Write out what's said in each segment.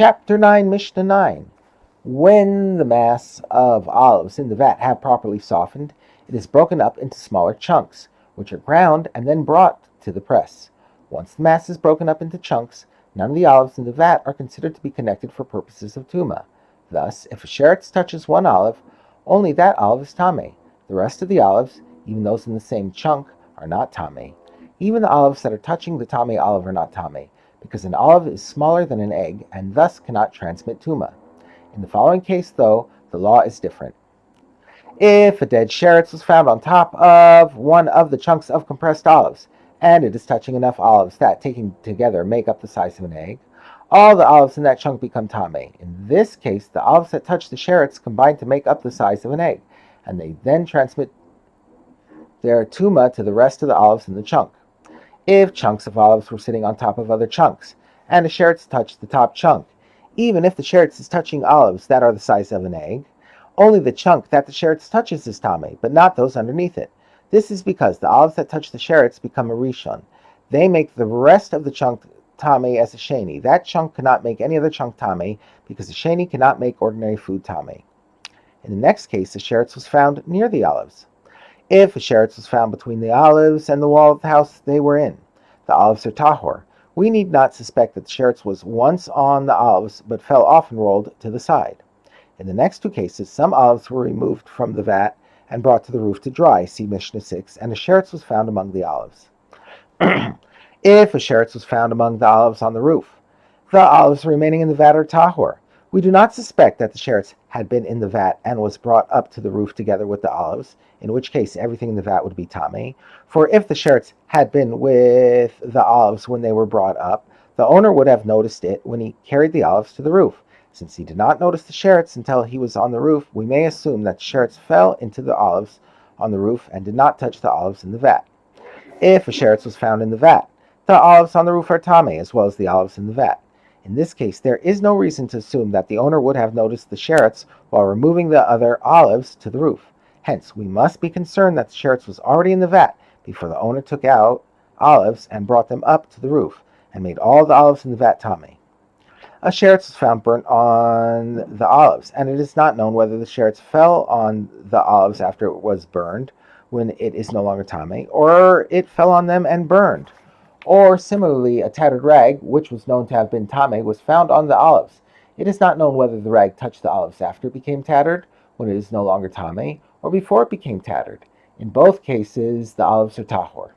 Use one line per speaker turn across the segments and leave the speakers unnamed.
Chapter 9, Mishnah 9. When the mass of olives in the vat have properly softened, it is broken up into smaller chunks, which are ground and then brought to the press. Once the mass is broken up into chunks, none of the olives in the vat are considered to be connected for purposes of tumah. Thus, if a sheretz touches one olive, only that olive is tameh. The rest of the olives, even those in the same chunk, are not tameh. Even the olives that are touching the tameh olive are not tameh, because an olive is smaller than an egg and thus cannot transmit tumah. In the following case, though, the law is different. If a dead sheretz was found on top of one of the chunks of compressed olives, and it is touching enough olives that, taken together, make up the size of an egg, all the olives in that chunk become tameh. In this case, the olives that touch the sheretz combine to make up the size of an egg, and they then transmit their tumah to the rest of the olives in the chunk. If chunks of olives were sitting on top of other chunks, and a sheretz touched the top chunk, even if the sheretz is touching olives that are the size of an egg, only the chunk that the sheretz touches is tameh, but not those underneath it. This is because the olives that touch the sheretz become a rishon. They make the rest of the chunk tameh as a sheni. That chunk cannot make any other chunk tameh, because the sheni cannot make ordinary food tameh. In the next case, the sheretz was found near the olives. If a sheretz was found between the olives and the wall of the house they were in, the olives are tahor. We need not suspect that the sheretz was once on the olives, but fell off and rolled to the side. In the next two cases, some olives were removed from the vat and brought to the roof to dry, see Mishnah 6, and a sheretz was found among the olives. If a sheretz was found among the olives on the roof, the olives remaining in the vat are tahor. We do not suspect that the sheretz had been in the vat and was brought up to the roof together with the olives, in which case everything in the vat would be tameh. For if the sheretz had been with the olives when they were brought up, the owner would have noticed it when he carried the olives to the roof. Since he did not notice the sheretz until he was on the roof, we may assume that the sheretz fell into the olives on the roof and did not touch the olives in the vat. If a sheretz was found in the vat, the olives on the roof are tameh, as well as the olives in the vat. In this case, there is no reason to assume that the owner would have noticed the sheretz while removing the other olives to the roof. Hence, we must be concerned that the sheretz was already in the vat before the owner took out olives and brought them up to the roof, and made all the olives in the vat tameh. A sheretz was found burnt on the olives, and it is not known whether the sheretz fell on the olives after it was burned, when it is no longer tameh, or it fell on them and burned. Or similarly, a tattered rag, which was known to have been tameh, was found on the olives. It is not known whether the rag touched the olives after it became tattered, when it is no longer tameh, or before it became tattered. In both cases, the olives are tahor.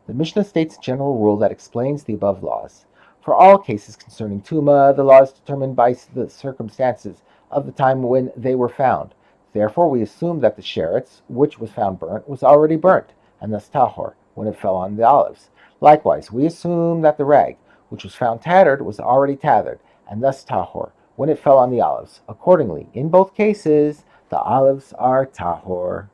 The Mishnah states a general rule that explains the above laws. For all cases concerning tumah, the law is determined by the circumstances of the time when they were found. Therefore, we assume that the sheretz, which was found burnt, was already burnt, and thus tahor, when it fell on the olives. Likewise, we assume that the rag, which was found tattered, was already tattered, and thus tahor, when it fell on the olives. Accordingly, in both cases, the olives are tahor.